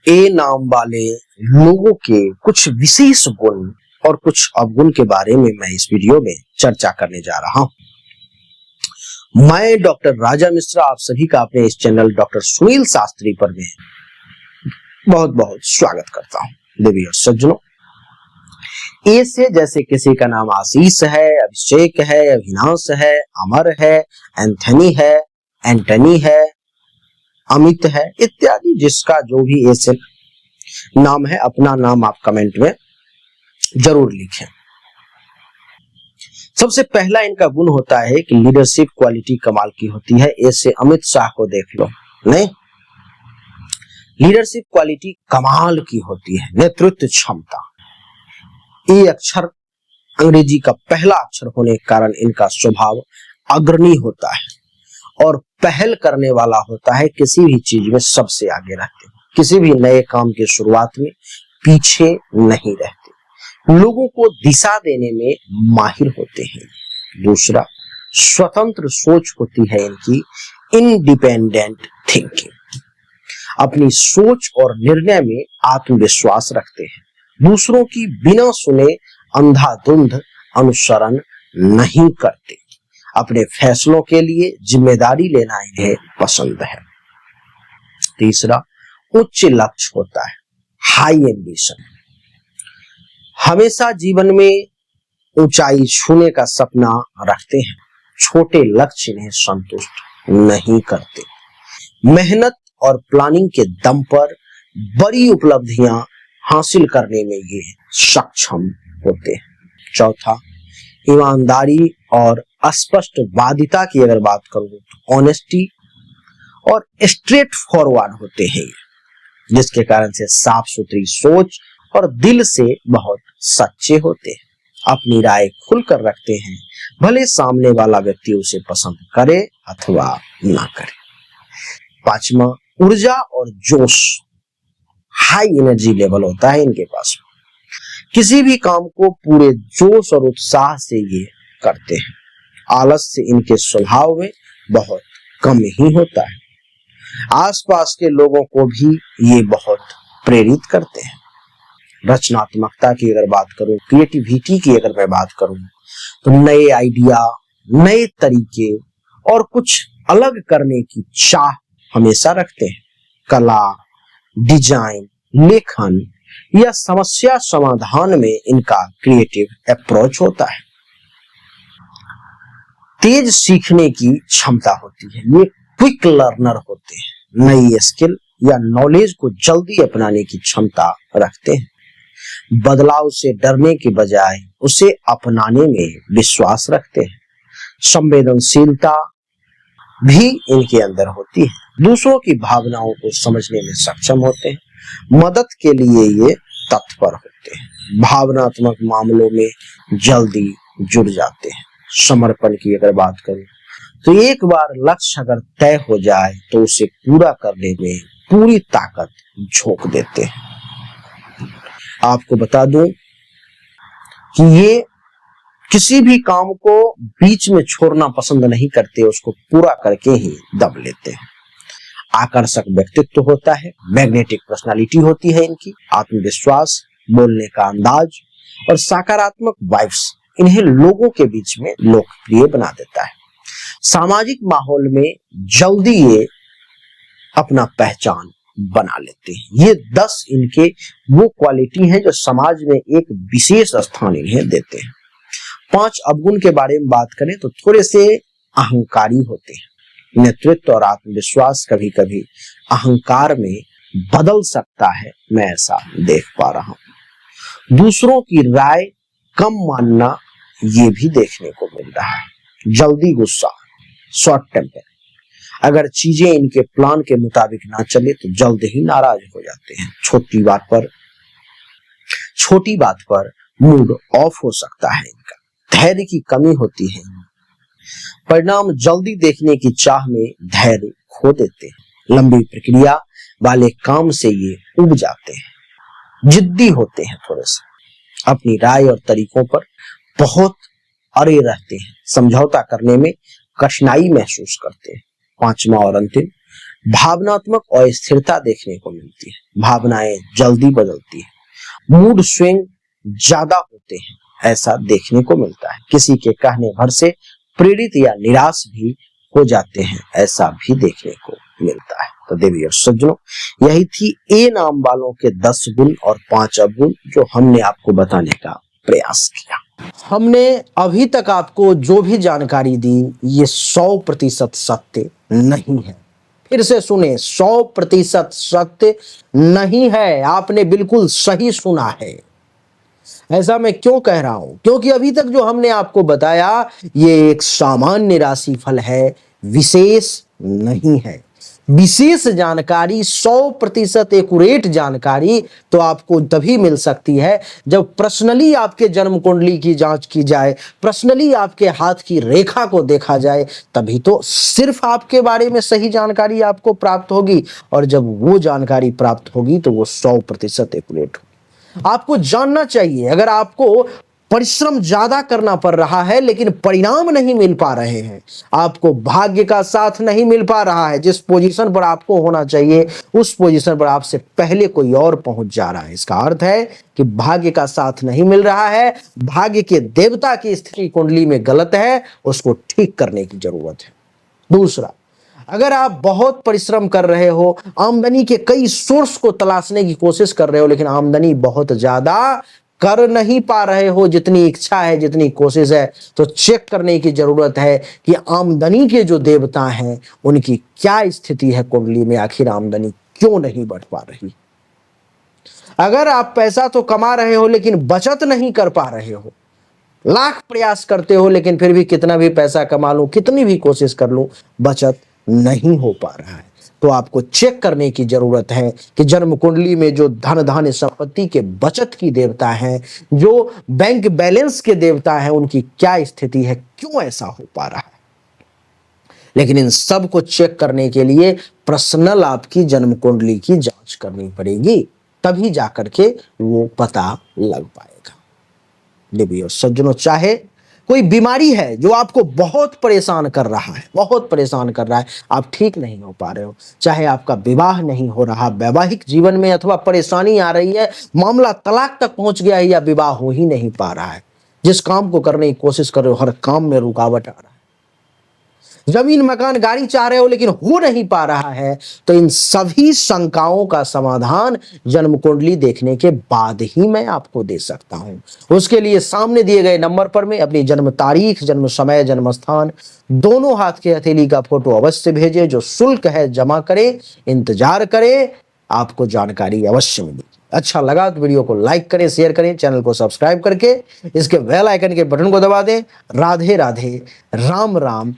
ए नाम वाले लोगों के कुछ विशेष गुण और कुछ अवगुण के बारे में मैं इस वीडियो में चर्चा करने जा रहा हूं। मैं डॉक्टर राजा मिश्रा आप सभी का अपने इस चैनल डॉक्टर सुनील शास्त्री पर में बहुत बहुत स्वागत करता हूं। देवी और सज्जनों, ए से जैसे किसी का नाम आशीष है, अभिषेक है, अविनाश है, अमर है, एंथनी है, एंटनी है, अमित है इत्यादि, जिसका जो भी ए से नाम है अपना नाम आप कमेंट में जरूर लिखें। सबसे पहला इनका गुण होता है कि लीडरशिप क्वालिटी कमाल की होती है। ए से अमित शाह को देख लो, नहीं, लीडरशिप क्वालिटी कमाल की होती है। नेतृत्व क्षमता, ए अक्षर अंग्रेजी का पहला अक्षर होने के कारण इनका स्वभाव अग्रणी होता है और पहल करने वाला होता है। किसी भी चीज में सबसे आगे रहते हैं, किसी भी नए काम की शुरुआत में पीछे नहीं रहते, लोगों को दिशा देने में माहिर होते हैं। दूसरा, स्वतंत्र सोच होती है इनकी, इंडिपेंडेंट थिंकिंग, अपनी सोच और निर्णय में आत्मविश्वास रखते हैं, दूसरों की बिना सुने अंधाधुंध अनुसरण नहीं करते, अपने फैसलों के लिए जिम्मेदारी लेना इन्हें पसंद है। तीसरा, उच्च लक्ष्य होता है, हाई एम्बिशन, हमेशा जीवन में ऊंचाई छूने का सपना रखते हैं, छोटे लक्ष्य इन्हें संतुष्ट नहीं करते, मेहनत और प्लानिंग के दम पर बड़ी उपलब्धियां हासिल करने में ये सक्षम होते हैं। चौथा, ईमानदारी और स्पष्टवादिता की अगर बात करूं तो ऑनेस्टी और स्ट्रेट फॉरवर्ड होते हैं, जिसके कारण से साफ सुथरी सोच और दिल से बहुत सच्चे होते हैं, अपनी राय खुलकर रखते हैं, भले सामने वाला व्यक्ति उसे पसंद करे अथवा ना करे। पांचवा, ऊर्जा और जोश, हाई एनर्जी लेवल होता है इनके पास, किसी भी काम को पूरे जोश और उत्साह से ये करते हैं, आलस्य इनके स्वभाव में बहुत कम ही होता है, आसपास के लोगों को भी ये बहुत प्रेरित करते हैं। रचनात्मकता की अगर बात करूं, क्रिएटिविटी की अगर मैं बात करूं तो नए आइडिया, नए तरीके और कुछ अलग करने की चाह हमेशा रखते हैं। कला, डिजाइन, लेखन या समस्या समाधान में इनका क्रिएटिव अप्रोच होता है। तेज सीखने की क्षमता होती है, ये क्विक लर्नर होते हैं, नई स्किल या नॉलेज को जल्दी अपनाने की क्षमता रखते हैं, बदलाव से डरने के बजाय उसे अपनाने में विश्वास रखते हैं, संवेदनशीलता भी इनके अंदर होती है, दूसरों की भावनाओं को समझने में सक्षम होते हैं, मदद के लिए ये तत्पर होते हैं, भावनात्मक मामलों में जल्दी जुड़ जाते हैं। समर्पण की अगर बात करें तो एक बार लक्ष्य अगर तय हो जाए तो उसे पूरा करने में पूरी ताकत झोंक देते हैं। आपको बता दूं कि ये किसी भी काम को बीच में छोड़ना पसंद नहीं करते, उसको पूरा करके ही दम लेते हैं। आकर्षक व्यक्तित्व होता है, मैग्नेटिक पर्सनालिटी होती है इनकी, आत्मविश्वास, बोलने का अंदाज और सकारात्मक वाइब्स इन्हें लोगों के बीच में लोकप्रिय बना देता है। सामाजिक माहौल में जल्दी ये अपना पहचान बना लेते हैं। ये 10 इनके वो क्वालिटी हैं जो समाज में एक विशेष स्थान इन्हें देते हैं। 5 अवगुण के बारे में बात करें तो थोड़े से अहंकारी होते हैं। नेतृत्व और आत्मविश्वास कभी कभी अहंकार में बदल सकता है, मैं ऐसा देख पा रहा हूं। दूसरों की राय कम मानना ये भी देखने को मिल रहा है। जल्दी गुस्सा, शॉर्ट टेम्पर, अगर चीजें इनके प्लान के मुताबिक ना चले तो जल्द ही नाराज हो जाते हैं। छोटी बात पर मूड ऑफ हो सकता है इनका। धैर्य की कमी होती है, परिणाम जल्दी देखने की चाह में धैर्य खो देते हैं। लंबी प्रक्रिया वाले काम से ये उब जाते हैं। जिद्दी होते हैं थोड़े से, अपनी राय और तरीकों पर बहुत अड़े रहते हैं, समझौता करने में कठिनाई महसूस करते हैं। 5वां और अंतिम, भावनात्मक अस्थिरता देखने को मिलती है, भावनाएं जल्दी बदलती है, मूड स्विंग ज्यादा होते हैं, ऐसा देखने को मिलता है। किसी के कहने भर से प्रेरित या निराश भी हो जाते हैं, ऐसा भी देखने को मिलता है। तो देवी और सज्जनों, यही थी ए नाम वालों के 10 गुण और 5 अवगुण जो हमने आपको बताने का प्रयास किया। हमने अभी तक आपको जो भी जानकारी दी ये 100% सत्य नहीं है। फिर से सुने, 100% सत्य नहीं है। आपने बिल्कुल सही सुना है। ऐसा मैं क्यों कह रहा हूं? क्योंकि अभी तक जो हमने आपको बताया ये एक सामान्य राशिफल है, विशेष नहीं है। विशेष जानकारी, 100% एक्यूरेट जानकारी तो आपको तभी मिल सकती है जब पर्सनली आपके जन्म कुंडली की जांच की जाए, पर्सनली आपके हाथ की रेखा को देखा जाए, तभी तो सिर्फ आपके बारे में सही जानकारी आपको प्राप्त होगी। और जब वो जानकारी प्राप्त होगी तो वो 100% एक्यूरेट होगी। आपको जानना चाहिए, अगर आपको परिश्रम ज्यादा करना पड़ रहा है लेकिन परिणाम नहीं मिल पा रहे हैं, आपको भाग्य का साथ नहीं मिल पा रहा है, जिस पोजीशन पर आपको होना चाहिए उस पोजीशन पर आपसे पहले कोई और पहुंच जा रहा है, इसका अर्थ है कि भाग्य का साथ नहीं मिल रहा है, भाग्य के देवता की स्थिति कुंडली में गलत है, उसको ठीक करने की जरूरत है। दूसरा, अगर आप बहुत परिश्रम कर रहे हो, आमदनी के कई सोर्स को तलाशने की कोशिश कर रहे हो, लेकिन आमदनी बहुत ज्यादा कर नहीं पा रहे हो जितनी इच्छा है, जितनी कोशिश है, तो चेक करने की जरूरत है कि आमदनी के जो देवता हैं उनकी क्या स्थिति है कुंडली में, आखिर आमदनी क्यों नहीं बढ़ पा रही। अगर आप पैसा तो कमा रहे हो लेकिन बचत नहीं कर पा रहे हो, लाख प्रयास करते हो लेकिन फिर भी कितना भी पैसा कमा लूं, कितनी भी कोशिश कर लूं, बचत नहीं हो पा रहा है, तो आपको चेक करने की जरूरत है कि जन्म कुंडली में जो धन धान्य संपत्ति के बचत की देवता हैं, जो बैंक बैलेंस के देवता हैं, उनकी क्या स्थिति है, क्यों ऐसा हो पा रहा है। लेकिन इन सब को चेक करने के लिए पर्सनल आपकी जन्म कुंडली की जांच करनी पड़ेगी, तभी जाकर के वो पता लग पाएगा। देवी और सज्जनों, चाहे कोई बीमारी है जो आपको बहुत परेशान कर रहा है, बहुत परेशान कर रहा है, आप ठीक नहीं हो पा रहे हो, चाहे आपका विवाह नहीं हो रहा, वैवाहिक जीवन में अथवा परेशानी आ रही है, मामला तलाक तक पहुंच गया है या विवाह हो ही नहीं पा रहा है, जिस काम को करने की कोशिश कर रहे हो हर काम में रुकावट आ रहा है, जमीन मकान गाड़ी चाह रहे हो लेकिन हो नहीं पा रहा है, तो इन सभी शंकाओं का समाधान जन्म कुंडली देखने के बाद ही मैं आपको दे सकता हूं। उसके लिए सामने दिए गए नंबर पर में अपनी जन्म तारीख, जन्म समय, जन्म स्थान, दोनों हाथ के हथेली का फोटो अवश्य भेजें। जो शुल्क है जमा करें, इंतजार करें, आपको जानकारी अवश्य मिलेगी। अच्छा लगा तो वीडियो को लाइक करें, शेयर करें, चैनल को सब्सक्राइब करके इसके बेल आइकन के बटन को दबा दें। राधे राधे, राम राम।